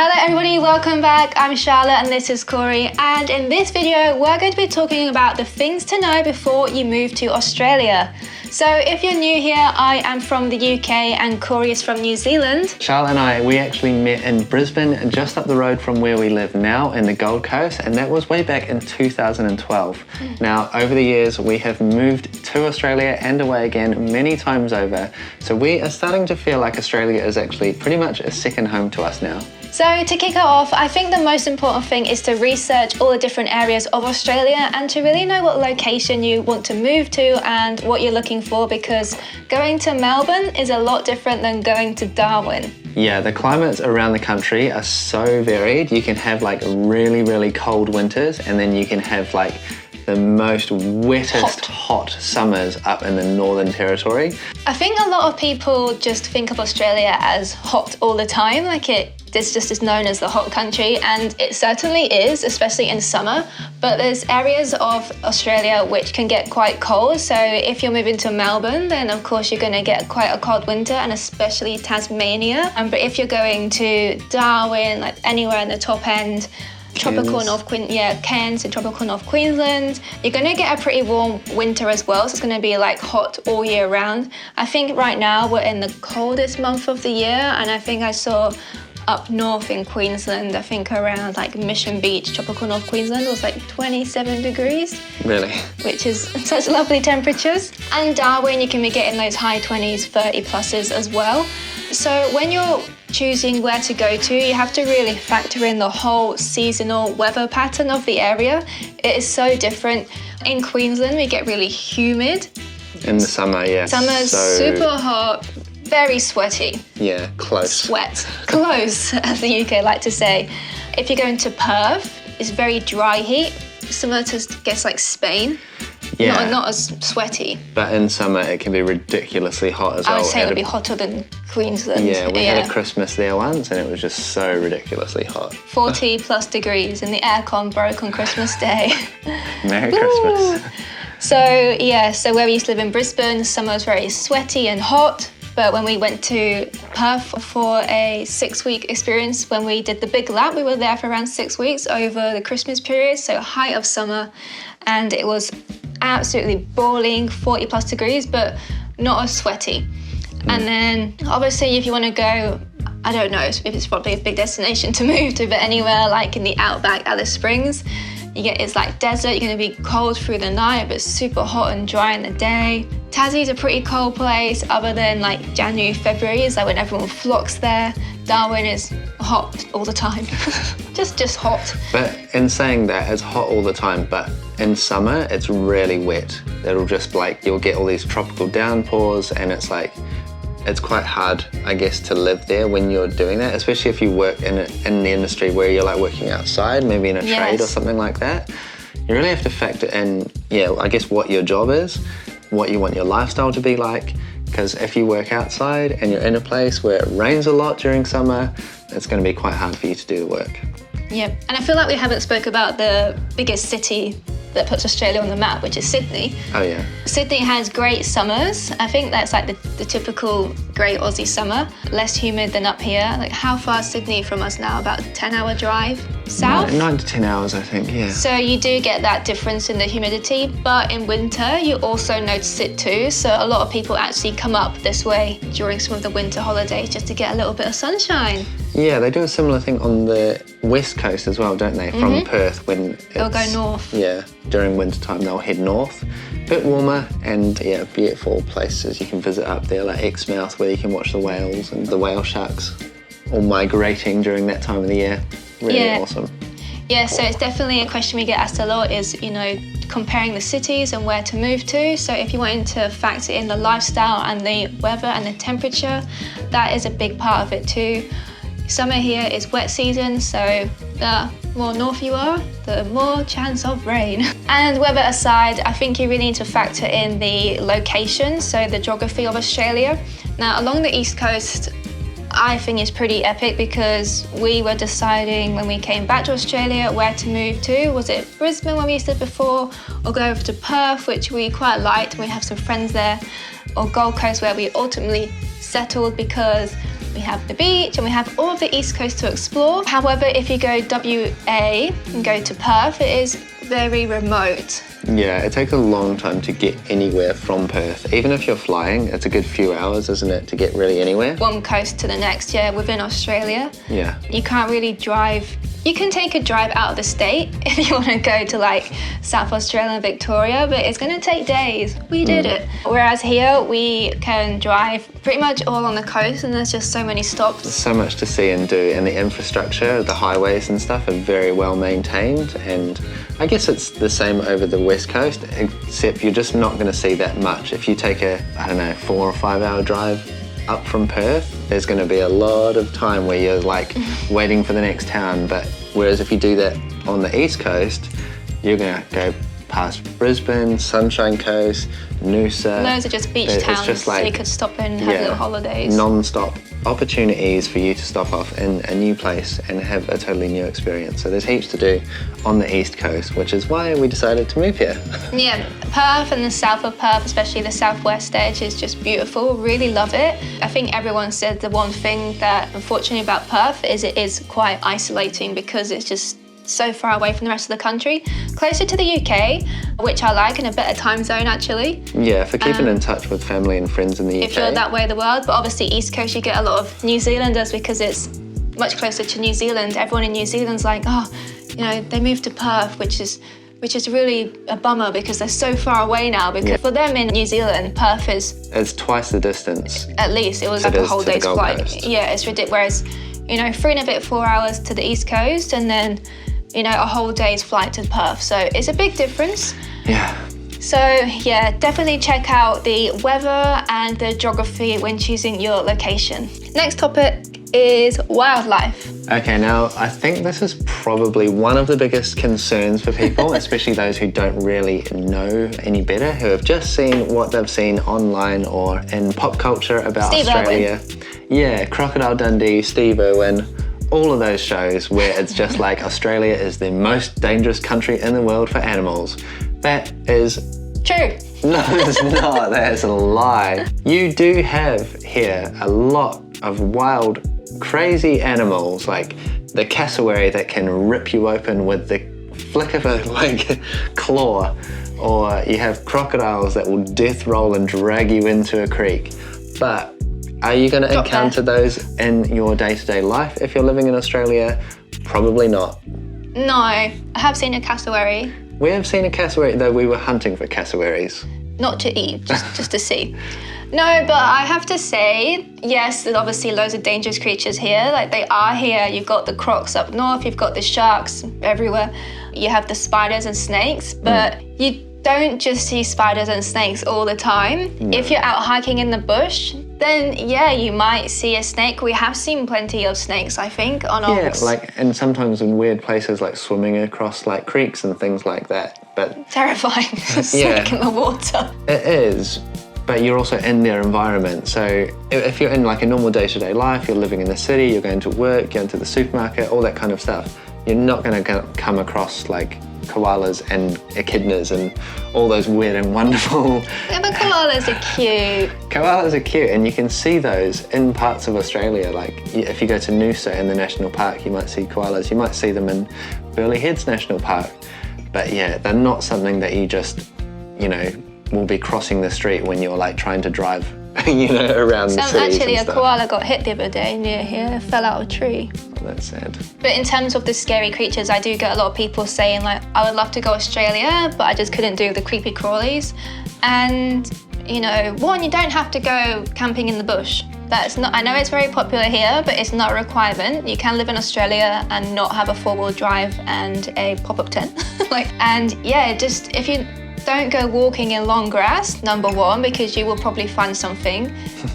Hello everybody, welcome back. I'm Charlotte and this is Corey, and in this video we're going to be talking about the things to know before you move to Australia. So if you're new here, I am from the UK and Corey is from New Zealand. Charlotte and we actually met in Brisbane, just up the road from where we live now in the Gold Coast, and that was way back in 2012. Now, over the years, we have moved to Australia and away again many times over, so we are starting to feel like Australia is actually pretty much a second home to us now. So to kick it off, I think the most important thing is to research all the different areas of Australia and to really know what location you want to move to and what you're looking for, because going to Melbourne is a lot different than going to Darwin. Yeah, the climates around the country are so varied. You can have like really, really cold winters, and then you can have like the most wettest hot summers up in the Northern Territory. I think a lot of people just think of Australia as hot all the time, this just is known as the hot country, and it certainly is, especially in summer, but there's areas of Australia which can get quite cold. So if you're moving to Melbourne, then of course you're going to get quite a cold winter, and especially Tasmania. But if you're going to Darwin, like anywhere in the top end, tropical North Cairns and tropical North Queensland, you're going to get a pretty warm winter as well, so it's going to be like hot all year round. I think right now we're in the coldest month of the year, and I think I saw up north in Queensland, I think around like Mission Beach, tropical North Queensland, was like 27 degrees. Really? Which is such lovely temperatures. And Darwin, you can be getting those high 20s, 30 pluses as well. So when you're choosing where to go to, you have to really factor in the whole seasonal weather pattern of the area. It is so different. In Queensland, we get really humid. In the summer, yeah. Summer's super hot, very sweaty. Yeah, close. Sweat. Close, as the UK like to say. If you're going to Perth, it's very dry heat, similar to, I guess, like Spain. Yeah. Not as sweaty. But in summer, it can be ridiculously hot as well. I would say it would be hotter than Queensland. Yeah, we had a Christmas there once, and it was just so ridiculously hot. 40 plus degrees, and the aircon broke on Christmas Day. Merry Christmas. So where we used to live in Brisbane, summer was very sweaty and hot. But when we went to Perth for a 6-week experience, when we did the big lap, we were there for around 6 weeks over the Christmas period, so height of summer, and it was absolutely boiling, 40 plus degrees, but not as sweaty. And then obviously if you want to go, I don't know if it's probably a big destination to move to, but anywhere like in the outback, Alice Springs, it's like desert, you're going to be cold through the night, but super hot and dry in the day. Tassie's a pretty cold place, other than like January, February is like when everyone flocks there. Darwin is hot all the time, just hot. But in saying that, it's hot all the time, but in summer, it's really wet. It'll just like, you'll get all these tropical downpours, and it's like, it's quite hard, I guess, to live there when you're doing that, especially if you work in the industry where you're like working outside, maybe in a trade or something like that. You really have to factor in, I guess, what your job is, what you want your lifestyle to be like, because if you work outside and you're in a place where it rains a lot during summer, it's going to be quite hard for you to do the work. Yeah, and I feel like we haven't spoke about the biggest city that puts Australia on the map, which is Sydney. Oh yeah. Sydney has great summers. I think that's like the typical great Aussie summer. Less humid than up here. Like, how far is Sydney from us now? About a 10-hour drive south? 9 to 10 hours, I think, yeah. So you do get that difference in the humidity, but in winter you also notice it too. So a lot of people actually come up this way during some of the winter holidays just to get a little bit of sunshine. Yeah, they do a similar thing on the west coast as well, don't they? From Perth, when they'll go north. Yeah, during winter time they'll head north. A bit warmer, and beautiful places you can visit up there, like Exmouth, where you can watch the whales and the whale sharks all migrating during that time of the year. Really awesome. Yeah, so it's definitely a question we get asked a lot is, comparing the cities and where to move to. So if you wanted to factor in the lifestyle and the weather and the temperature, that is a big part of it too. Summer here is wet season, so the more north you are, the more chance of rain. And weather aside, I think you really need to factor in the location, so the geography of Australia. Now, along the east coast, I think is pretty epic, because we were deciding when we came back to Australia where to move to. Was it Brisbane when we used to before, or go over to Perth, which we quite liked, we have some friends there, or Gold Coast, where we ultimately settled because We have the beach and we have all of the East Coast to explore. However, if you go WA and go to Perth, it is very remote. Yeah, it takes a long time to get anywhere from Perth. Even if you're flying, it's a good few hours, isn't it, to get really anywhere? One coast to the next, yeah, within Australia. Yeah. You can't really drive. You can take a drive out of the state if you want to go to like South Australia and Victoria, but it's going to take days. We did it. Whereas here, we can drive pretty much all on the coast and there's just so many stops. There's so much to see and do, and the infrastructure, the highways and stuff are very well maintained, and I guess it's the same over the West Coast, except you're just not going to see that much. If you take a, 4 or 5 hour drive up from Perth, there's going to be a lot of time where you're like waiting for the next town. But whereas if you do that on the East Coast, you're going to go past Brisbane, Sunshine Coast, Noosa. Those are just beach towns, just like, so you could stop and have little holidays. Non-stop opportunities for you to stop off in a new place and have a totally new experience. So there's heaps to do on the East Coast, which is why we decided to move here. Yeah, Perth and the south of Perth, especially the southwest edge, is just beautiful. Really love it. I think everyone said the one thing that unfortunately about Perth is it is quite isolating because it's just so far away from the rest of the country. Closer to the UK, which I like, in a better time zone actually. Yeah, for keeping in touch with family and friends in the UK. If you're that way of the world, but obviously East Coast you get a lot of New Zealanders because it's much closer to New Zealand. Everyone in New Zealand's like, they moved to Perth, which is really a bummer because they're so far away now. Because for them in New Zealand, Perth is... It's twice the distance. At least, it was like a whole day's flight. Yeah, it's ridiculous. Whereas, 3 and a bit, 4 hours to the East Coast and then, a whole day's flight to Perth. So it's a big difference. Yeah. So yeah, definitely check out the weather and the geography when choosing your location. Next topic is wildlife. Okay, now I think this is probably one of the biggest concerns for people, especially those who don't really know any better, who have just seen what they've seen online or in pop culture about Steve Australia. Irwin. Yeah, Crocodile Dundee, Steve Irwin, all of those shows where it's just like Australia is the most dangerous country in the world for animals. That is... True. No, it's not. That is a lie. You do have here a lot of wild, crazy animals, like the cassowary that can rip you open with the flick of a claw, or you have crocodiles that will death roll and drag you into a creek. But are you going to encounter those in your day-to-day life if you're living in Australia? Probably not. No, I have seen a cassowary. We have seen a cassowary, though we were hunting for cassowaries. Not to eat, just to see. No, but I have to say, yes, there's obviously loads of dangerous creatures here. Like they are here. You've got the crocs up north, you've got the sharks everywhere. You have the spiders and snakes, but you don't just see spiders and snakes all the time. No. If you're out hiking in the bush, then yeah, you might see a snake. We have seen plenty of snakes, I think, on our walks. Yeah, and sometimes in weird places like swimming across like creeks and things like that. But terrifying, snake in the water. It is, but you're also in their environment. So if you're in like a normal day-to-day life, you're living in the city, you're going to work, going to the supermarket, all that kind of stuff, you're not going to come across like koalas and echidnas and all those weird and wonderful... Yeah, but koalas are cute. Koalas are cute, and you can see those in parts of Australia. Like if you go to Noosa in the national park, you might see koalas. You might see them in Burleigh Heads National Park. But yeah, they're not something that you just, will be crossing the street when you're like trying to drive, around the cities. Actually, a koala got hit the other day near here, fell out of a tree. That's sad. But in terms of the scary creatures, I do get a lot of people saying like, I would love to go Australia, but I just couldn't do the creepy crawlies. And, one, you don't have to go camping in the bush. That's not, I know it's very popular here, but it's not a requirement. You can live in Australia and not have a 4-wheel drive and a pop-up tent. Just if you don't go walking in long grass, number one, because you will probably find something.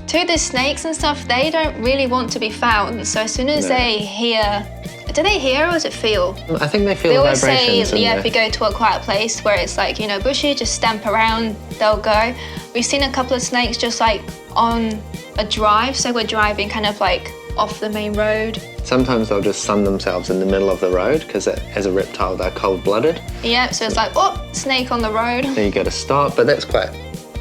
2, the snakes and stuff, they don't really want to be found. So as soon as they hear, do they hear or does it feel? I think they feel the vibrations. They always say, if you go to a quiet place where it's like, bushy, just stamp around, they'll go. We've seen a couple of snakes just like on a drive, so we're driving kind of like off the main road. Sometimes they'll just sun themselves in the middle of the road because as a reptile they're cold-blooded. Yeah, so it's like, snake on the road. Then you got to stop, but that's quite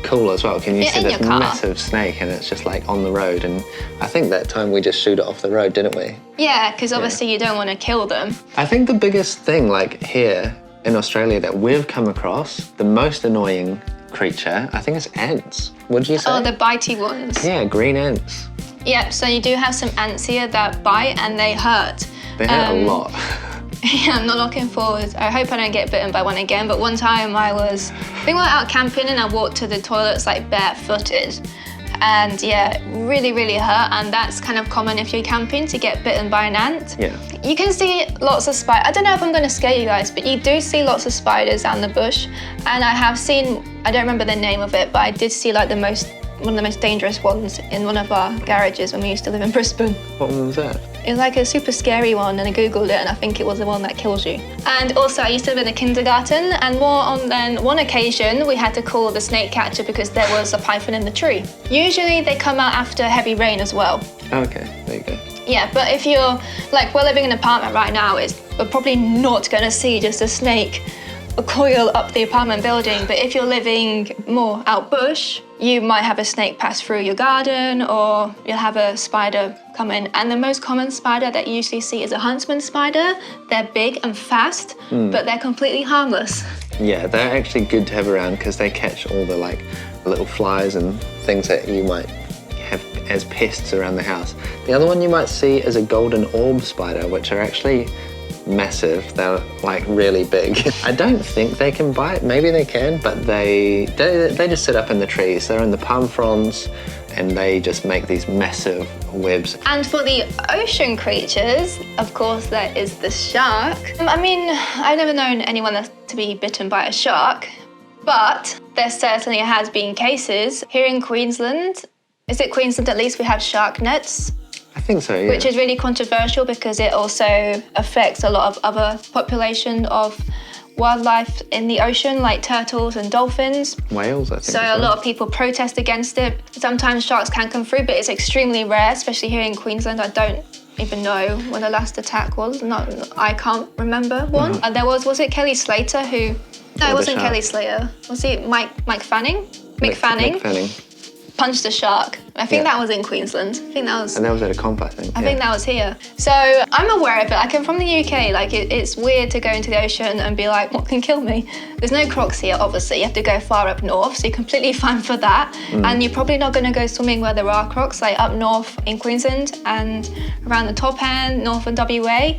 cool as well. Can you Yeah, see in this your car. massive snake and it's just like on the road? And I think that time we just shoot it off the road, didn't we? Yeah, because obviously you don't want to kill them. I think the biggest thing, like here in Australia, that we've come across, the most annoying creature, I think it's ants. What did you say? Oh, the bitey ones. Yeah, green ants. Yeah, so you do have some ants here that bite and they hurt. They hurt a lot. Yeah, I'm not looking forward. I hope I don't get bitten by one again, but one time I think we were out camping and I walked to the toilets like barefooted. And yeah, really, really hurt. And that's kind of common if you're camping to get bitten by an ant. Yeah. You can see lots of spiders. I don't know if I'm going to scare you guys, but you do see lots of spiders out in the bush. And I have seen, I don't remember the name of it, but I did see like one of the most dangerous ones in one of our garages when we used to live in Brisbane. What one was that? It was like a super scary one, and I googled it, and I think it was the one that kills you. And also, I used to live in a kindergarten, and more than one occasion, we had to call the snake catcher because there was a python in the tree. Usually, they come out after heavy rain as well. Okay, there you go. Yeah, but if you're, like, we're living in an apartment right now, we're probably not going to see just a snake coil up the apartment building, but if you're living more out bush, you might have a snake pass through your garden, or you'll have a spider come in. And the most common spider that you usually see is a huntsman spider. They're big and fast, but they're completely harmless. Yeah, they're actually good to have around because they catch all the like little flies and things that you might have as pests around the house. The other one you might see is a golden orb spider, which are actually massive. They're like really big. I don't think they can bite. Maybe they can, but they just sit up in the trees. They're in the palm fronds and they just make these massive webs. And for the ocean creatures, of course, there is the shark. I mean, I've never known anyone to be bitten by a shark, but there certainly has been cases here in Queensland. Is it Queensland at least? We have shark nets. I think so, yeah. Which is really controversial because it also affects a lot of other population of wildlife in the ocean, like turtles and dolphins. Whales, I think. So a lot of people protest against it. Sometimes sharks can come through, but it's extremely rare, especially here in Queensland. I don't even know when the last attack was. I can't remember one. There was it Kelly Slater who... No, it wasn't Kelly Slater. Was it Mike Fanning? Mick Fanning. Mick Fanning. Punched a shark. I think that was in Queensland. And that was at a comp, I think. I think that was here. So I'm aware of it. Like, I'm from the UK. Like, it's weird to go into the ocean and be like, what can kill me? There's no crocs here, obviously. You have to go far up north, so you're completely fine for that. And you're probably not going to go swimming where there are crocs, like up north in Queensland and around the top end, north of WA.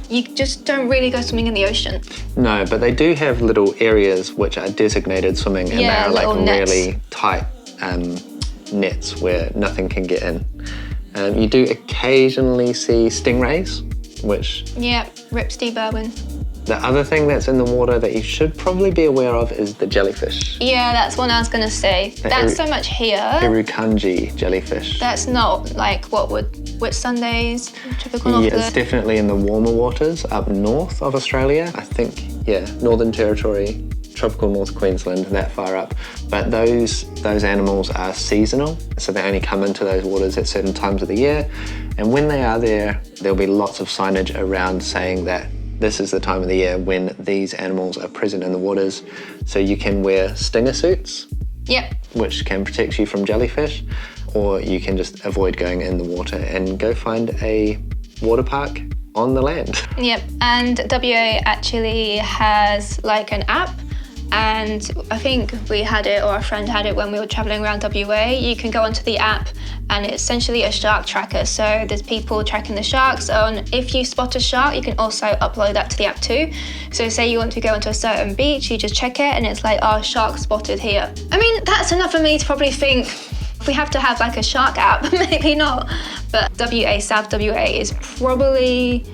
You just don't really go swimming in the ocean. No, but they do have little areas which are designated swimming, and they're like really tight nets where nothing can get in. You do occasionally see stingrays, which... Yeah, rip Steve Irwin. The other thing that's in the water that you should probably be aware of is the jellyfish. Yeah, that's what I was going to say. That's so much here. Irukandji jellyfish. That's not like which Sundays, tropical North. Yeah, it's definitely in the warmer waters up north of Australia. I think, Northern Territory, tropical North Queensland, that far up. But those animals are seasonal, so they only come into those waters at certain times of the year. And when they are there, there'll be lots of signage around saying that this is the time of the year when these animals are present in the waters. So you can wear stinger suits, which can protect you from jellyfish, or you can just avoid going in the water and go find a water park on the land. Yep, and WA actually has like an app, and I think we had it, or a friend had it when we were traveling around WA. You can go onto the app and it's essentially a shark tracker. So there's people tracking the sharks, and if you spot a shark, you can also upload that to the app too. So say you want to go onto a certain beach, you just check it and it's like, oh, shark spotted here. I mean, that's enough for me to probably think, if we have to have like a shark app, maybe not. But South WA is probably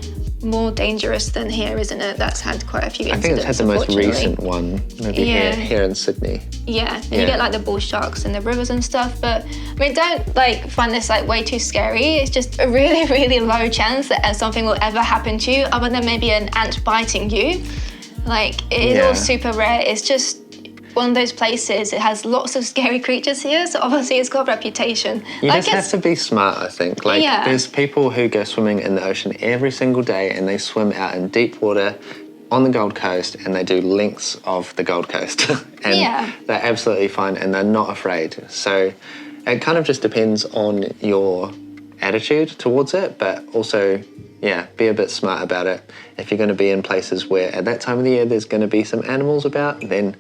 more dangerous than here, isn't it? That's had quite a few incidents. I think it's had the most recent one, maybe here in Sydney. Yeah, and you get like the bull sharks in the rivers and stuff, but I mean, don't like find this like way too scary. It's just a really, really low chance that something will ever happen to you other than maybe an ant biting you. Like, it is all super rare. It's just one of those places. It has lots of scary creatures here, so obviously it's got a reputation. You just have to be smart, I think. Like, there's people who go swimming in the ocean every single day, and they swim out in deep water on the Gold Coast and they do lengths of the Gold Coast. And they're absolutely fine and they're not afraid. So it kind of just depends on your attitude towards it, but also, be a bit smart about it. If you're going to be in places where at that time of the year there's going to be some animals about, then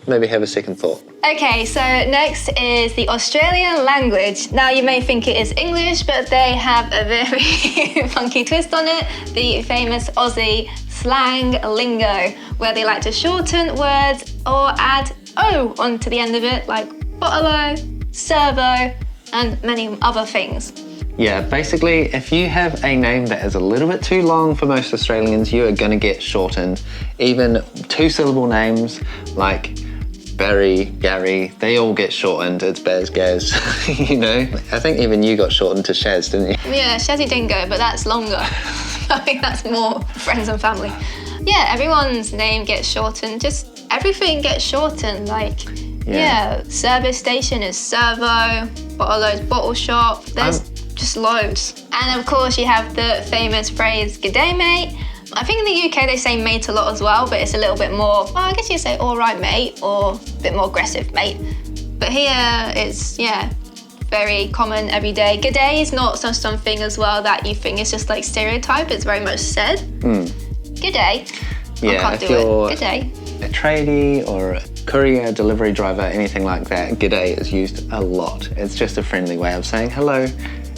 maybe have a second thought. Okay, so next is the Australian language. Now you may think it is English, but they have a very funky twist on it. The famous Aussie slang lingo, where they like to shorten words or add O onto the end of it, like bottle-o, servo, and many other things. Yeah, basically, if you have a name that is a little bit too long for most Australians, you are going to get shortened. Even two-syllable names like Barry, Gary, they all get shortened. It's Baz, Gaz, you know? I think even you got shortened to Shaz, didn't you? Yeah, Shazzy Dingo, but that's longer. I think that's more friends and family. Yeah, everyone's name gets shortened. Just everything gets shortened. Like, service station is servo, bottle-o's bottle shop. There's just loads. And of course, you have the famous phrase, "G'day, mate." I think in the UK they say mate a lot as well, but it's a little bit more, well, I guess you say all right, mate, or a bit more aggressive, mate. But here it's, very common every day. G'day is not something as well that you think is just like stereotype. It's very much said. G'day. Yeah, I can't do it. G'day. A tradie or a courier, delivery driver, anything like that, g'day is used a lot. It's just a friendly way of saying hello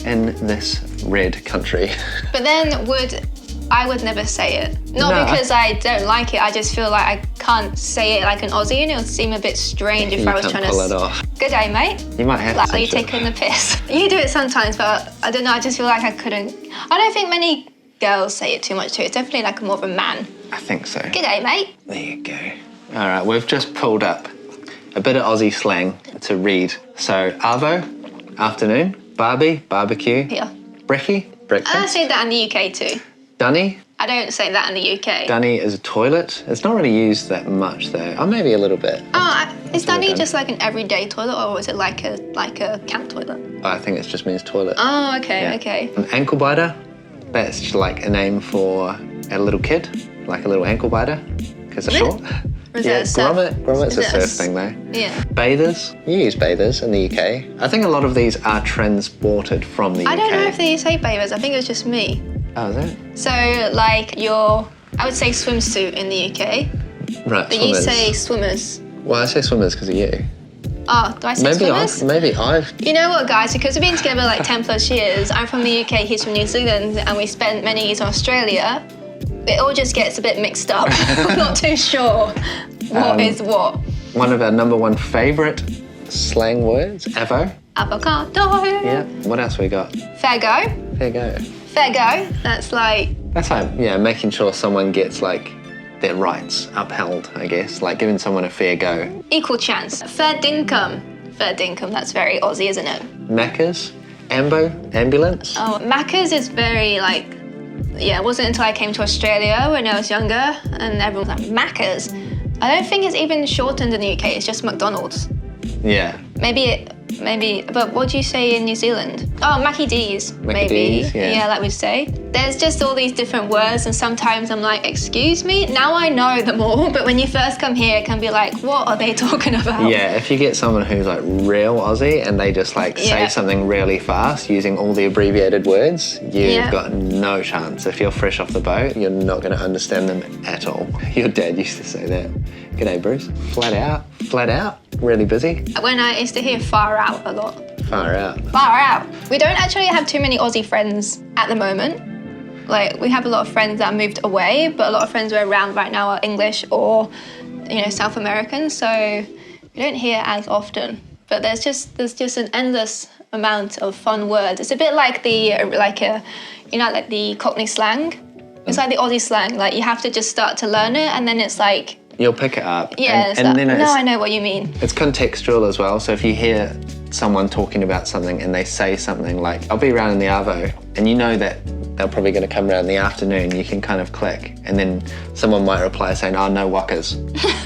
in this red country. But then I would never say it. Not because I don't like it, I just feel like I can't say it like an Aussie and it would seem a bit strange if I was trying to pull it off. Good day, mate. You might have like, to. Are you taking the piss? You do it sometimes, but I don't know, I just feel like I couldn't. I don't think many girls say it too much too. It's definitely like more of a man. I think so. Good day, mate. There you go. All right, we've just pulled up a bit of Aussie slang to read. So, arvo, afternoon, barbie, barbecue. Yeah. Brekkie, breakfast. I say that in the UK too. Dunny. I don't say that in the UK. Dunny is a toilet. It's not really used that much though. Or maybe a little bit. Is dunny just like an everyday toilet or is it like a camp toilet? I think it just means toilet. Oh, okay, okay. An ankle biter, that's like a name for a little kid, like a little ankle biter, because it's short. Grommet's a surf thing though. Yeah. Bathers, you use bathers in the UK. I think a lot of these are transported from the UK. I don't know if they say bathers, I think it was just me. Oh, is it? So like I would say swimsuit in the UK. Right, But swimmers. you say swimmers. Well, I say swimmers because of you. Oh, do I say swimmers? Maybe I've... You know what, guys? Because we've been together like 10 plus years. I'm from the UK, he's from New Zealand, and we spent many years in Australia. It all just gets a bit mixed up. I'm not too sure what is what. One of our #1 favourite slang words, avo. Avocado. Yeah. What else we got? Fair go. Fair go. Fair go. That's like, making sure someone gets like their rights upheld, I guess, like giving someone a fair go. equal chance. Fair dinkum. Fair dinkum, that's very Aussie, isn't it? Macca's, ambo, ambulance. Oh, Macca's is very like, it wasn't until I came to Australia when I was younger and everyone was like, Macca's. I don't think it's even shortened in the UK, it's just McDonald's. Yeah. Maybe, but what do you say in New Zealand? Oh, Mackie D's, maybe. D's, yeah. Like we say. There's just all these different words and sometimes I'm like, excuse me? Now I know them all, but when you first come here, it can be like, what are they talking about? Yeah, if you get someone who's like real Aussie and they just like say something really fast using all the abbreviated words, you've got no chance. If you're fresh off the boat, you're not going to understand them at all. Your dad used to say that. G'day, Bruce. Flat out, really busy. When I used to hear far out a lot. Far out. Far out. We don't actually have too many Aussie friends at the moment. Like, we have a lot of friends that moved away, but a lot of friends who are around right now are English or, South American, so we don't hear as often. But there's just an endless amount of fun words. It's a bit like the Cockney slang. It's like the Aussie slang. Like, you have to just start to learn it, and then it's like, you'll pick it up. Yeah, and then I know what you mean. It's contextual as well. So if you hear someone talking about something and they say something like, I'll be around in the arvo, and you know that they're probably going to come around in the afternoon, you can kind of click. And then someone might reply saying, oh, no wuckers.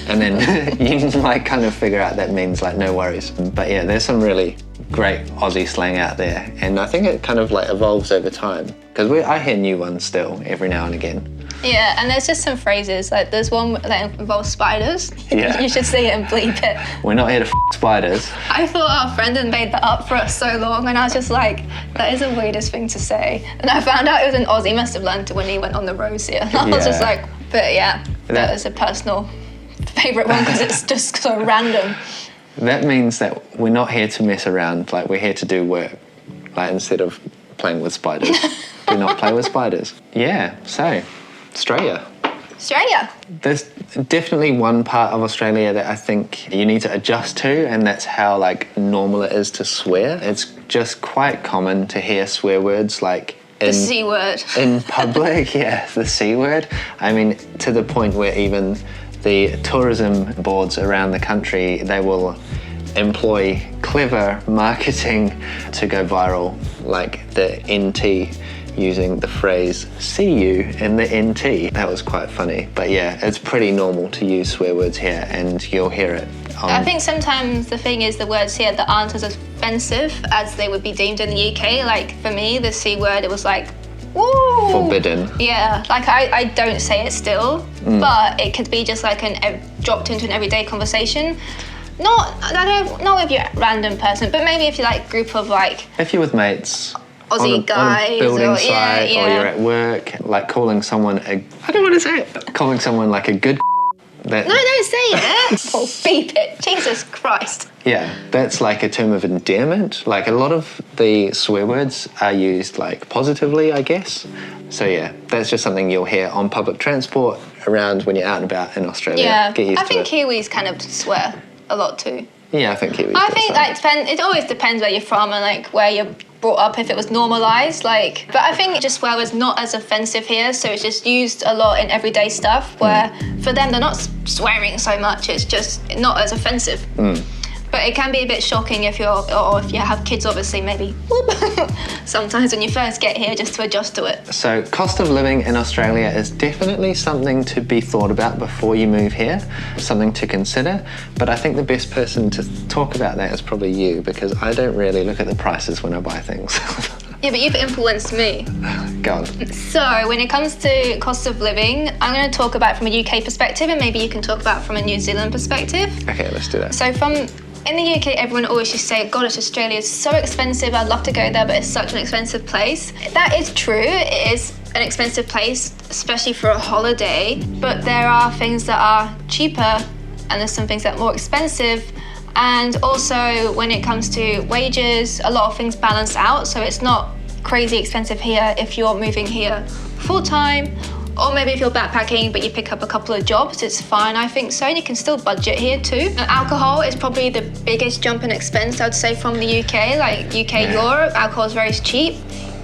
And then you might kind of figure out that means like no worries. But yeah, there's some really great Aussie slang out there, and I think it kind of like evolves over time, because I hear new ones still every now and again. Yeah, and there's just some phrases, like there's one that involves spiders. Yeah. You should say it and bleep it. We're not here to spiders. I thought our friend had made that up for us so long, and I was just like, that is the weirdest thing to say. And I found out it was an Aussie. He must have learned it when he went on the roads here. And I was just like, but yeah, that was a personal favourite one because it's just so random. That means that we're not here to mess around, like we're here to do work, like instead of playing with spiders. Do not play with spiders. Yeah, so Australia. There's definitely one part of Australia that I think you need to adjust to, and that's how like normal it is to swear. It's just quite common to hear swear words like The C word. in public. Yeah, the C word. I mean, to the point where even the tourism boards around the country, they will employ clever marketing to go viral, like the NT using the phrase "see you" in the NT. That was quite funny. But yeah, it's pretty normal to use swear words here, and you'll hear it. I think sometimes the thing is the words here that aren't as offensive as they would be deemed in the UK. Like for me, the C word, it was like, woo! Forbidden. Yeah, like I don't say it still, but it could be just like dropped into an everyday conversation. I don't know if you're a random person, but maybe if you're like group of like... If you're with mates... Aussie guys, on a building or, site, or you're at work, like calling someone I don't want to say it. Calling someone like a good that, No, don't say it. Oh, beep it. Jesus Christ. Yeah, that's like a term of endearment. Like a lot of the swear words are used like positively, I guess. So yeah, that's just something you'll hear on public transport around when you're out and about in Australia. Yeah, Get used I think to it. Kiwis kind of swear a lot too. Yeah, I think Kiwis I do think so. that it always depends where you're from and like where you're brought up, if it was normalised, like, but I think just swear was not as offensive here, so it's just used a lot in everyday stuff where for them they're not swearing so much, it's just not as offensive. But it can be a bit shocking if you have kids, obviously, maybe sometimes when you first get here, just to adjust to it. So cost of living in Australia is definitely something to be thought about before you move here, something to consider. But I think the best person to talk about that is probably you, because I don't really look at the prices when I buy things. Yeah, but you've influenced me. Go on. So when it comes to cost of living, I'm going to talk about it from a UK perspective, and maybe you can talk about it from a New Zealand perspective. Okay, let's do that. So in the UK, everyone always used to say, God, Australia is so expensive, I'd love to go there, but it's such an expensive place. That is true, it is an expensive place, especially for a holiday, but there are things that are cheaper and there's some things that are more expensive. And also when it comes to wages, a lot of things balance out, so it's not crazy expensive here if you're moving here full-time. Or maybe if you're backpacking but you pick up a couple of jobs, it's fine, I think so. And you can still budget here too. And alcohol is probably the biggest jump in expense, I'd say, from the UK. Like UK, Europe, alcohol is very cheap.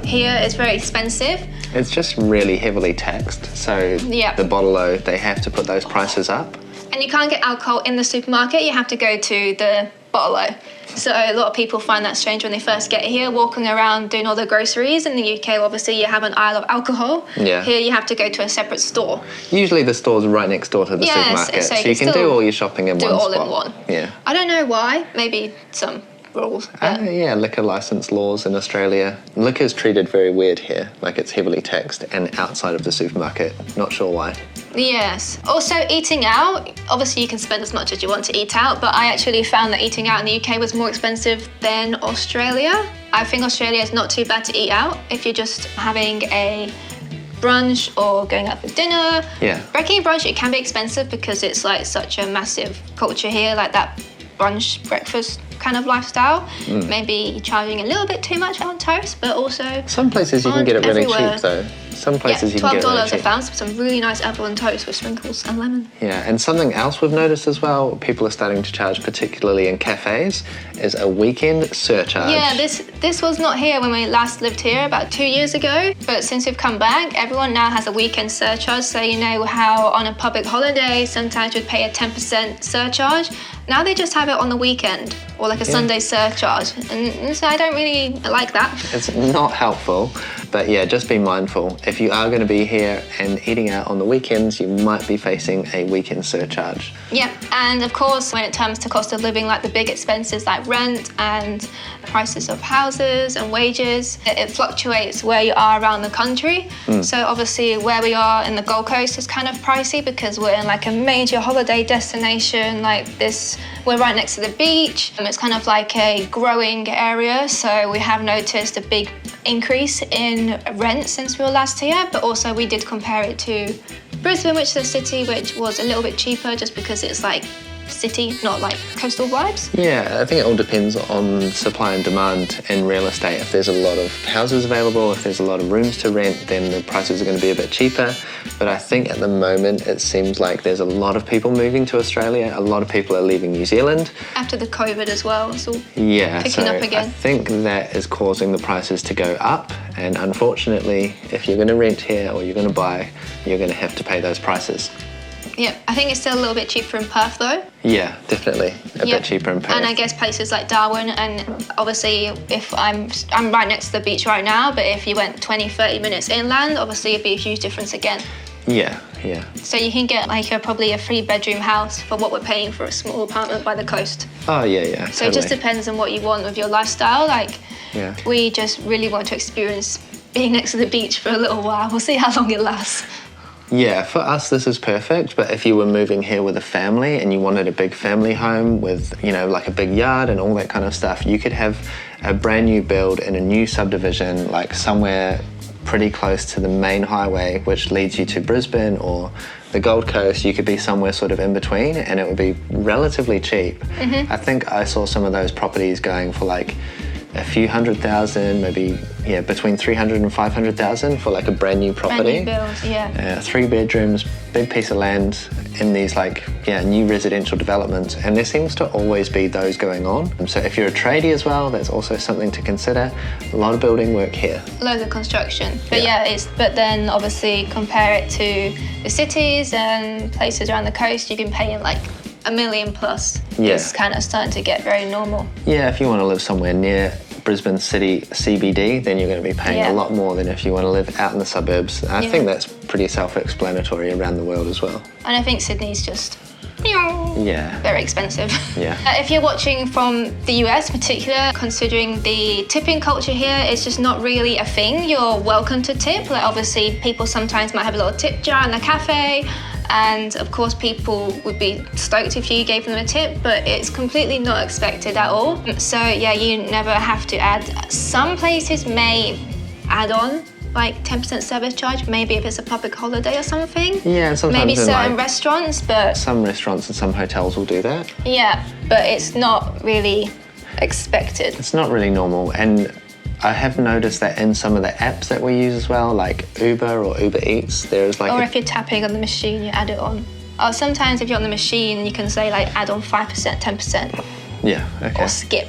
Here it's very expensive. It's just really heavily taxed. So the bottle-o, they have to put those prices up. And you can't get alcohol in the supermarket, you have to go to the bottle-o. So a lot of people find that strange when they first get here, walking around doing all the groceries. In the UK, obviously, you have an aisle of alcohol. Yeah. Here, you have to go to a separate store. Usually the store's right next door to the supermarket, so you can do all your shopping in one spot. Do it all in one. Yeah. I don't know why. Maybe some rules. Yeah, liquor license laws in Australia. Liquor's treated very weird here, like it's heavily taxed and outside of the supermarket. Not sure why. Yes. Also, eating out, obviously you can spend as much as you want to eat out, but I actually found that eating out in the UK was more expensive than Australia. I think Australia is not too bad to eat out if you're just having a brunch or going out for dinner. Yeah. Breaking a brunch, it can be expensive because it's like such a massive culture here, like that brunch, breakfast kind of lifestyle. Maybe charging a little bit too much on toast, but also some places you can get it really everywhere. cheap though. Some places you can get it really $12 cheap. I found some really nice apple and toast with sprinkles and lemon. Yeah, and something else we've noticed as well, people are starting to charge, particularly in cafes, is a weekend surcharge. Yeah, this was not here when we last lived here about 2 years ago, but since we've come back, everyone now has a weekend surcharge. So you know how on a public holiday, sometimes you'd pay a 10% surcharge. Now they just have it on the weekend, or like a Sunday surcharge, and so I don't really like that. It's not helpful. But yeah, just be mindful. If you are going to be here and eating out on the weekends, you might be facing a weekend surcharge. Yep, and of course, when it comes to cost of living, like the big expenses like rent and prices of houses and wages, it fluctuates where you are around the country. So obviously where we are in the Gold Coast is kind of pricey because we're in like a major holiday destination like this. We're right next to the beach. It's kind of like a growing area, so we have noticed a big increase in rent since we were last here, but also we did compare it to Brisbane, which is a city which was a little bit cheaper just because it's like city, not like coastal vibes. Yeah, I think it all depends on supply and demand in real estate. If there's a lot of houses available, if there's a lot of rooms to rent, then the prices are going to be a bit cheaper. But I think at the moment it seems like there's a lot of people moving to Australia. A lot of people are leaving New Zealand. After the COVID as well, it's all picking up again. I think that is causing the prices to go up. And unfortunately, if you're going to rent here or you're going to buy, you're going to have to pay those prices. Yeah, I think it's still a little bit cheaper in Perth though. Yeah, definitely a bit cheaper in Perth. And I guess places like Darwin, and obviously if I'm right next to the beach right now, but if you went 20-30 minutes inland, obviously it'd be a huge difference again. Yeah. So you can get like probably a 3-bedroom house for what we're paying for a small apartment by the coast. Oh yeah. So It just depends on what you want with your lifestyle. Like yeah. We just really want to experience being next to the beach for a little while. We'll see how long it lasts. Yeah, for us this is perfect, but if you were moving here with a family and you wanted a big family home with, you know, like a big yard and all that kind of stuff, you could have a brand new build in a new subdivision, like somewhere pretty close to the main highway, which leads you to Brisbane or the Gold Coast. You could be somewhere sort of in between and it would be relatively cheap. I think I saw some of those properties going for like a few $100,000, maybe between 300 and 500,000 for like a brand new property. Brand new build, 3 bedrooms, big piece of land in these new residential developments, and there seems to always be those going on. So if you're a tradie as well, that's also something to consider. A lot of building work here. Loads of construction, but but then obviously compare it to the cities and places around the coast, you've been paying like $1 million plus. It's kind of starting to get very normal. Yeah, if you want to live somewhere near Brisbane City CBD, then you're going to be paying a lot more than if you want to live out in the suburbs. I think that's pretty self-explanatory around the world as well. And I think Sydney's just very expensive. If you're watching from the US in particular, considering the tipping culture here is just not really a thing. You're welcome to tip. Like obviously people sometimes might have a little tip jar in the cafe, and of course people would be stoked if you gave them a tip, but it's completely not expected at all. So you never have to add. Some places may add on like 10% service charge, maybe if it's a public holiday or something. Yeah, sometimes maybe certain restaurants, but some restaurants and some hotels will do that. Yeah, but it's not really expected. It's not really normal, and I have noticed that in some of the apps that we use as well, like Uber or Uber Eats, there is like... Or if you're tapping on the machine, you add it on. Or sometimes if you're on the machine, you can say like add on 5%, 10%. Yeah, okay. Or skip.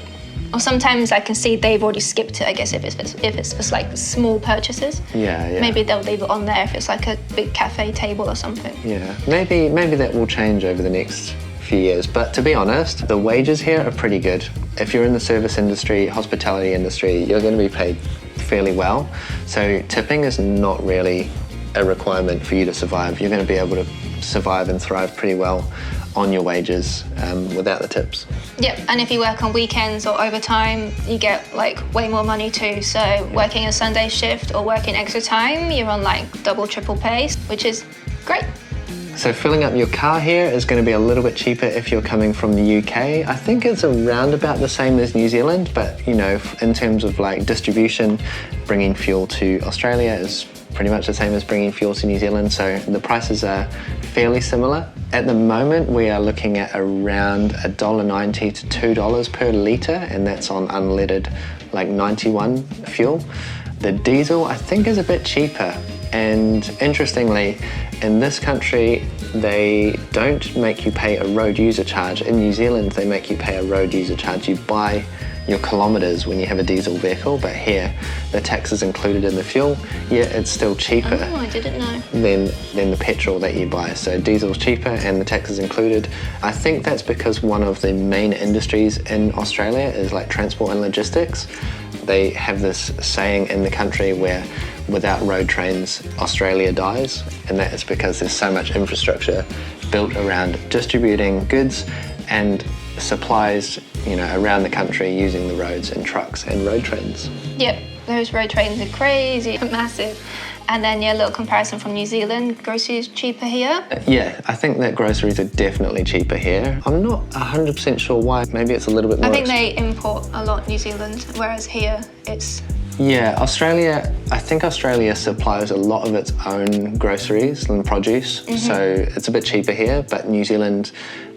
Or sometimes I can see they've already skipped it, I guess, if it's just like small purchases. Yeah. Maybe they'll leave it on there if it's like a big cafe table or something. Yeah, maybe that will change over the next few years. But to be honest, the wages here are pretty good. If you're in the service industry, hospitality industry, you're going to be paid fairly well. So tipping is not really a requirement for you to survive. You're going to be able to survive and thrive pretty well on your wages without the tips. Yep, and if you work on weekends or overtime, you get like way more money too. So working a Sunday shift or working extra time, you're on like double, triple pay, which is great. So filling up your car here is going to be a little bit cheaper if you're coming from the UK. I think it's around about the same as New Zealand, but you know, in terms of like distribution, bringing fuel to Australia is pretty much the same as bringing fuel to New Zealand, so the prices are fairly similar. At the moment, we are looking at around $1.90 to $2 per litre, and that's on unleaded, like 91 fuel. The diesel, I think, is a bit cheaper, and interestingly, in this country, they don't make you pay a road user charge. In New Zealand, they make you pay a road user charge. You buy your kilometres when you have a diesel vehicle, but here the tax is included in the fuel, yet it's still cheaper I didn't know. than the petrol that you buy. So diesel's cheaper and the tax is included. I think that's because one of the main industries in Australia is like transport and logistics. They have this saying in the country where without road trains, Australia dies, and that is because there's so much infrastructure built around distributing goods and supplies, you know, around the country using the roads and trucks and road trains. Yep, those road trains are crazy, massive. And then, yeah, a little comparison from New Zealand, groceries cheaper here. Yeah, I think that groceries are definitely cheaper here. I'm not 100% sure why. Maybe it's a little bit more. I think they import a lot, New Zealand, whereas here it's... Yeah, Australia, I think Australia supplies a lot of its own groceries and produce, so it's a bit cheaper here, but New Zealand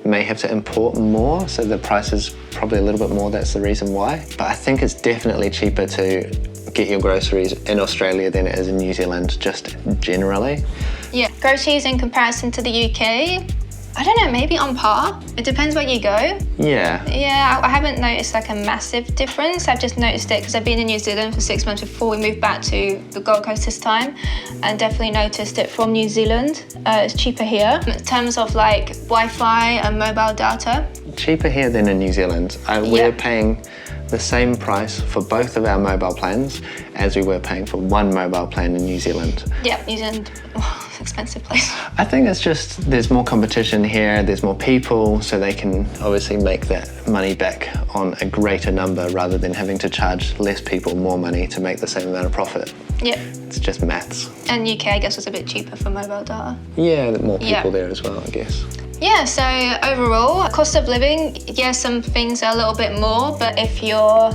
may have to import more, so the price is probably a little bit more, that's the reason why. But I think it's definitely cheaper to get your groceries in Australia than it is in New Zealand, just generally. Yeah, groceries in comparison to the UK, I don't know, maybe on par. It depends where you go. Yeah. Yeah, I haven't noticed like a massive difference. I've just noticed it because I've been in New Zealand for 6 months before we moved back to the Gold Coast this time, and definitely noticed it from New Zealand. It's cheaper here. In terms of like Wi-Fi and mobile data. Cheaper here than in New Zealand. We're paying the same price for both of our mobile plans as we were paying for one mobile plan in New Zealand. Yeah, New Zealand, it's an expensive place. I think it's just there's more competition here, there's more people, so they can obviously make that money back on a greater number rather than having to charge less people more money to make the same amount of profit. Yeah. It's just maths. And UK, I guess, was a bit cheaper for mobile data. Yeah, more people there as well, I guess. Yeah, so overall, cost of living, yeah, some things are a little bit more, but if you're,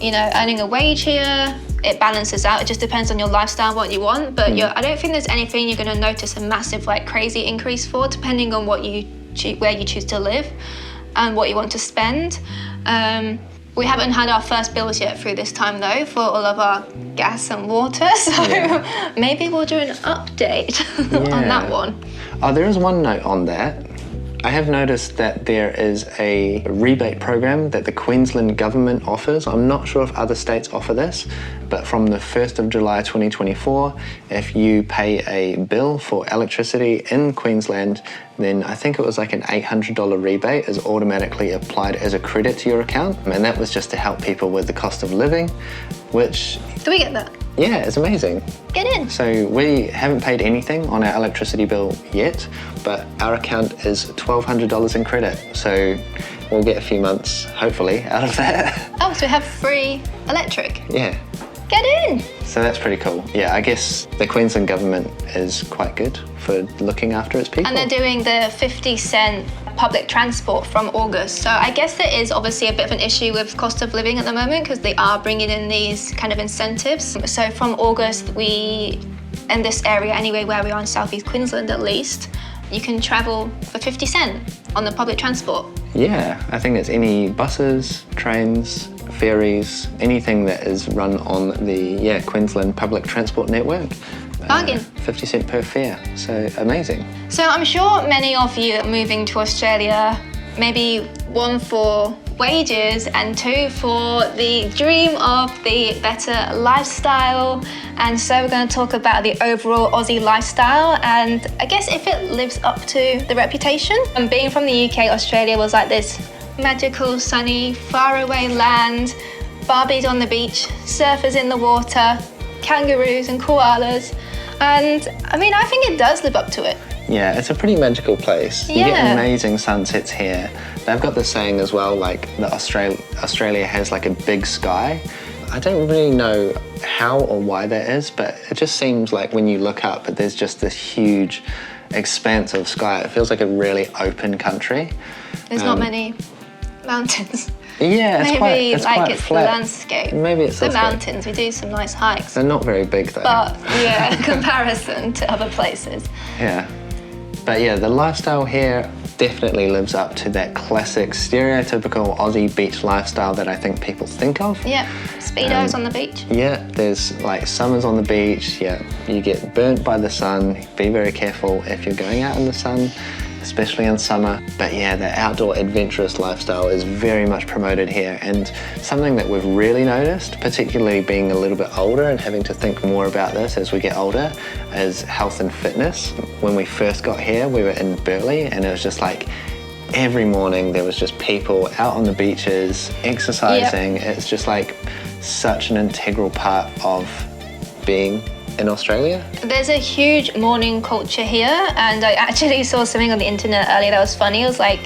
you know, earning a wage here, it balances out. It just depends on your lifestyle, what you want, but I don't think there's anything you're going to notice a massive, like, crazy increase for, depending on what you where you choose to live and what you want to spend. We haven't had our first bills yet through this time, though, for all of our gas and water, so maybe we'll do an update on that one. Oh, there is one note on that. I have noticed that there is a rebate program that the Queensland government offers. I'm not sure if other states offer this, but from the 1st of July 2024, if you pay a bill for electricity in Queensland, then I think it was like an $800 rebate is automatically applied as a credit to your account. And that was just to help people with the cost of living, which... Do we get that? Yeah, it's amazing. Get in. So we haven't paid anything on our electricity bill yet, but our account is $1,200 in credit. So we'll get a few months, hopefully, out of that. Oh, so we have free electric? Yeah. Get in. So that's pretty cool. Yeah, I guess the Queensland government is quite good for looking after its people. And they're doing the 50-cent public transport from August. So I guess there is obviously a bit of an issue with cost of living at the moment because they are bringing in these kind of incentives. So from August, we, in this area anyway, where we are in Southeast Queensland at least, you can travel for 50 cent on the public transport. Yeah, I think it's any buses, trains, ferries, anything that is run on the Queensland public transport network. Bargain. 50 cent per fare, so amazing. So I'm sure many of you are moving to Australia, maybe one for wages and two for the dream of the better lifestyle. And so we're going to talk about the overall Aussie lifestyle and I guess if it lives up to the reputation. And being from the UK, Australia was like this magical, sunny, faraway land, barbies on the beach, surfers in the water, kangaroos and koalas. And I mean, I think it does live up to it. Yeah, it's a pretty magical place. You get amazing sunsets here. They've got this saying as well, like that Australia has like a big sky. I don't really know how or why that is, but it just seems like when you look up, there's just this huge expanse of sky. It feels like a really open country. There's not many mountains. Yeah, it's maybe quite it's flat. The landscape. Maybe it's the mountains. We do some nice hikes. They're not very big though. But yeah, in comparison to other places. Yeah. But yeah, the lifestyle here definitely lives up to that classic stereotypical Aussie beach lifestyle that I think people think of. Yeah, speedos on the beach. Yeah, there's like summers on the beach. Yeah, you get burnt by the sun. Be very careful if you're going out in the sun. especially in summer. But yeah, the outdoor adventurous lifestyle is very much promoted here, and something that we've really noticed, particularly being a little bit older and having to think more about this as we get older, is health and fitness. When we first got here, we were in Burleigh, and it was just like every morning there was just people out on the beaches exercising. It's just like such an integral part of being in Australia. There's a huge morning culture here, and I actually saw something on the internet earlier that was funny. It was like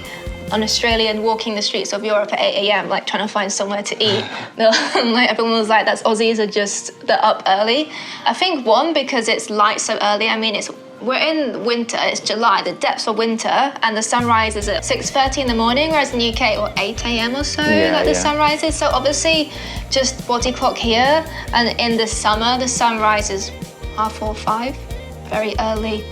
an Australian walking the streets of Europe at 8 a.m, like trying to find somewhere to eat. Like everyone was like, that's Aussies are just, they're up early. I think one, because it's light so early. I mean, we're in winter, it's July, the depths of winter, and the sunrise is at 6:30 in the morning, whereas in the UK, or 8 a.m. or so, the sunrise is. So obviously, just body clock here, and in the summer, the sunrise is 4:30, 5, very early.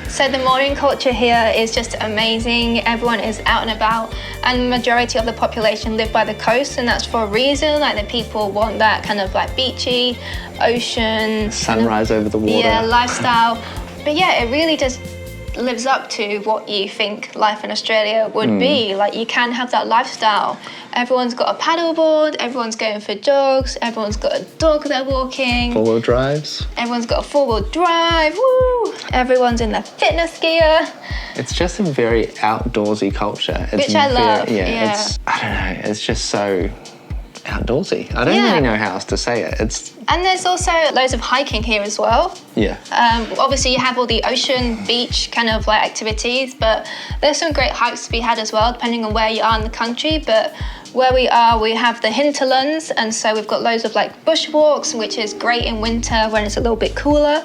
So the morning culture here is just amazing. Everyone is out and about, and the majority of the population live by the coast, and that's for a reason. Like the people want that kind of like beachy, ocean, sunrise over the water. Yeah, lifestyle. But yeah, it really just lives up to what you think life in Australia would be. Like you can have that lifestyle. Everyone's got a paddleboard, everyone's going for jogs, everyone's got a dog they're walking. Four-wheel drives. Everyone's got a four-wheel drive, woo! Everyone's in their fitness gear. It's just a very outdoorsy culture. Which I love, It's, I don't know, it's just so outdoorsy. I don't really know how else to say it. And there's also loads of hiking here as well. Yeah. Obviously you have all the ocean, beach kind of like activities, but there's some great hikes to be had as well, depending on where you are in the country. But where we are, we have the hinterlands, and so we've got loads of like bushwalks, which is great in winter when it's a little bit cooler,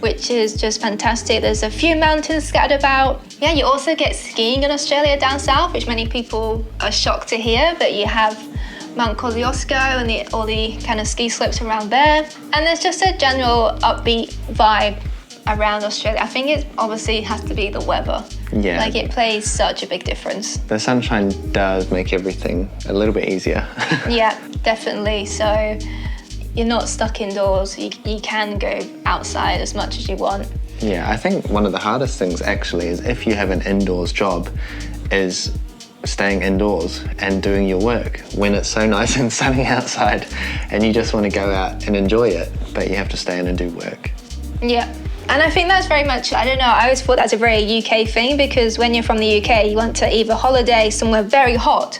which is just fantastic. There's a few mountains scattered about. Yeah, you also get skiing in Australia down south, which many people are shocked to hear, but you have Mount Kosciuszko and all the kind of ski slopes around there. And there's just a general upbeat vibe around Australia. I think it obviously has to be the weather. Yeah. Like it plays such a big difference. The sunshine does make everything a little bit easier. Yeah, definitely. So you're not stuck indoors. You can go outside as much as you want. Yeah, I think one of the hardest things actually is if you have an indoors job is staying indoors and doing your work when it's so nice and sunny outside and you just want to go out and enjoy it, but you have to stay in and do work. Yeah, and I think that's very much, I don't know, I always thought that's a very UK thing, because when you're from the UK, you want to either holiday somewhere very hot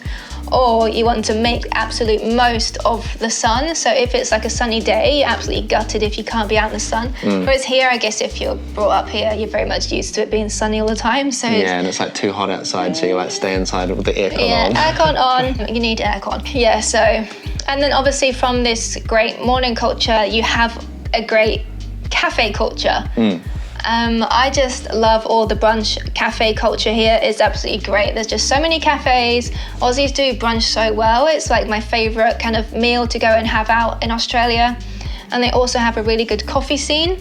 or you want to make absolute most of the sun. So if it's like a sunny day, you're absolutely gutted if you can't be out in the sun. Whereas here, I guess if you're brought up here, you're very much used to it being sunny all the time. So yeah, and it's like too hot outside, so you like stay inside with the aircon on. Yeah, aircon on. You need aircon. Yeah, so, and then obviously from this great morning culture, you have a great cafe culture. I just love all the brunch cafe culture here. It's absolutely great. There's just so many cafes. Aussies do brunch so well. It's like my favourite kind of meal to go and have out in Australia. And they also have a really good coffee scene.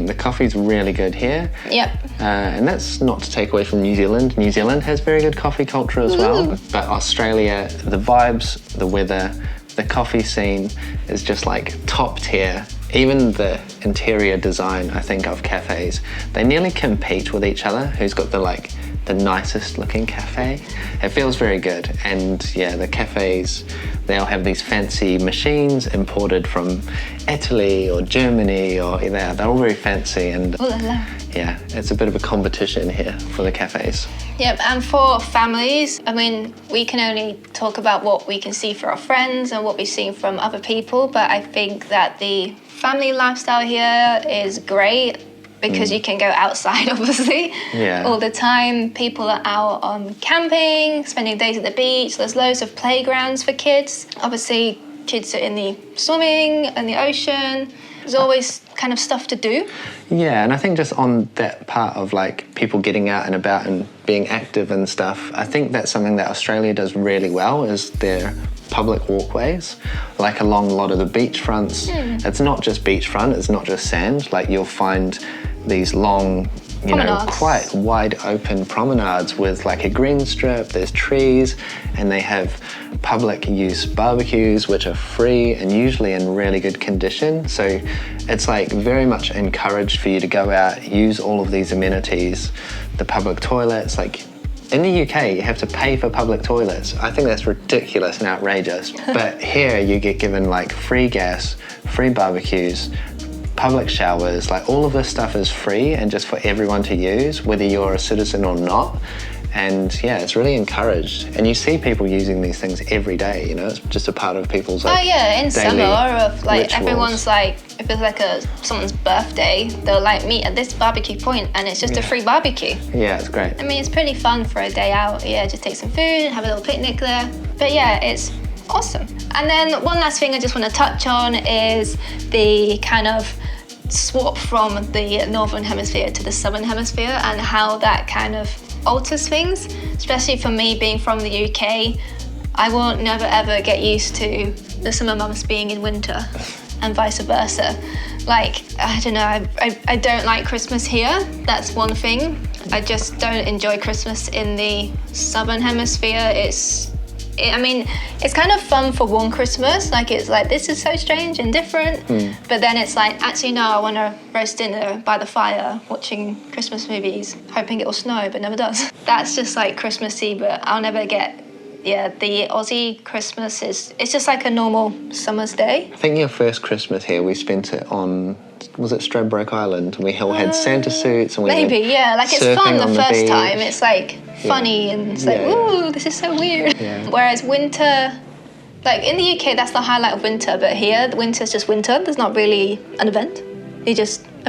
The coffee's really good here. Yep. And that's not to take away from New Zealand. New Zealand has very good coffee culture as well. But Australia, the vibes, the weather, the coffee scene is just like top tier. Even the interior design, I think, of cafes, they nearly compete with each other. Who's got the nicest looking cafe? It feels very good. And yeah, the cafes, they all have these fancy machines imported from Italy or Germany, or they're all very fancy. And yeah, it's a bit of a competition here for the cafes. Yep, and for families, I mean, we can only talk about what we can see for our friends and what we've seen from other people, but I think that the family lifestyle here is great because you can go outside, obviously, all the time. People are out on camping, spending days at the beach. There's loads of playgrounds for kids. Obviously, kids are in the swimming and the ocean. There's always kind of stuff to do. Yeah, and I think just on that part of like people getting out and about and being active and stuff, I think that's something that Australia does really well, is their public walkways, like along a lot of the beach fronts. It's not just beachfront, it's not just sand. Like you'll find these long you know, quite wide open promenades with like a green strip, there's trees, and they have public use barbecues which are free and usually in really good condition. So it's like very much encouraged for you to go out, use all of these amenities, the public toilets. Like in the UK, you have to pay for public toilets. I think that's ridiculous and outrageous. But here you get given like free gas, free barbecues, public showers, like all of this stuff is free and just for everyone to use, whether you're a citizen or not. And yeah, it's really encouraged. And you see people using these things every day, you know, it's just a part of people's like in summer, or if like rituals. everyone's like, if it's like someone's birthday, they'll like meet at this barbecue point and it's just a free barbecue. Yeah, it's great. I mean, it's pretty fun for a day out. Yeah, just take some food, have a little picnic there. But yeah, it's awesome. And then one last thing I just want to touch on is the kind of swap from the northern hemisphere to the southern hemisphere and how that kind of alters things, especially for me being from the UK. I will never ever get used to the summer months being in winter and vice versa. Like, I don't know, I don't like Christmas here, that's one thing. I just don't enjoy Christmas in the southern hemisphere. I mean, it's kind of fun for one Christmas, like it's like, this is so strange and different, but then it's like, actually no, I want to roast dinner by the fire, watching Christmas movies, hoping it'll snow, but never does. That's just like Christmassy, but I'll never get, the Aussie Christmas it's just like a normal summer's day. I think your first Christmas here, we spent it on, was it Stradbroke Island? And we all had Santa suits and we maybe, like it's fun the first beach. time, it's like funny and it's like, ooh, this is so weird. Whereas winter, like in the UK, that's the highlight of winter, but here, winter's just winter. There's not really an event.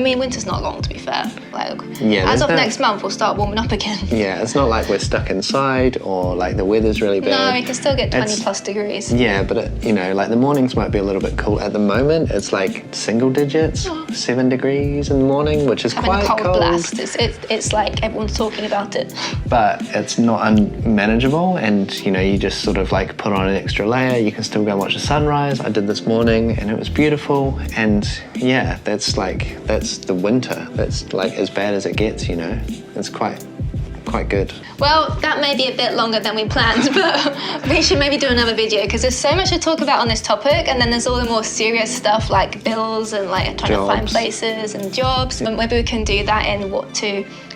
Winter's not long, to be fair. Like, as of next month, we'll start warming up again. Yeah, it's not like we're stuck inside or like the weather's really bad. No, you can still get 20 plus degrees. Yeah, but like the mornings might be a little bit cool. At the moment, it's like single digits, 7 degrees in the morning, which is quite cold. Having a cold blast. It's like everyone's talking about it. But it's not unmanageable, and you just sort of like put on an extra layer. You can still go and watch the sunrise. I did this morning, and it was beautiful. And yeah, that's the winter. That's like as bad as it gets, It's quite good. Well, that may be a bit longer than we planned, but we should maybe do another video because there's so much to talk about on this topic, and then there's all the more serious stuff like bills and like trying to find places and jobs. And maybe we can do that in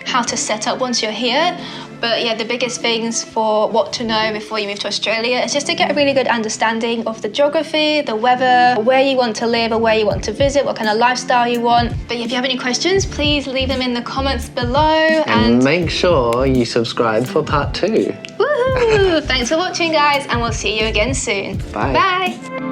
how to set up once you're here. But yeah, the biggest things for what to know before you move to Australia is just to get a really good understanding of the geography, the weather, where you want to live or where you want to visit, what kind of lifestyle you want. But if you have any questions, please leave them in the comments below. And make sure you subscribe for part 2. Woohoo! Thanks for watching, guys, and we'll see you again soon. Bye. Bye.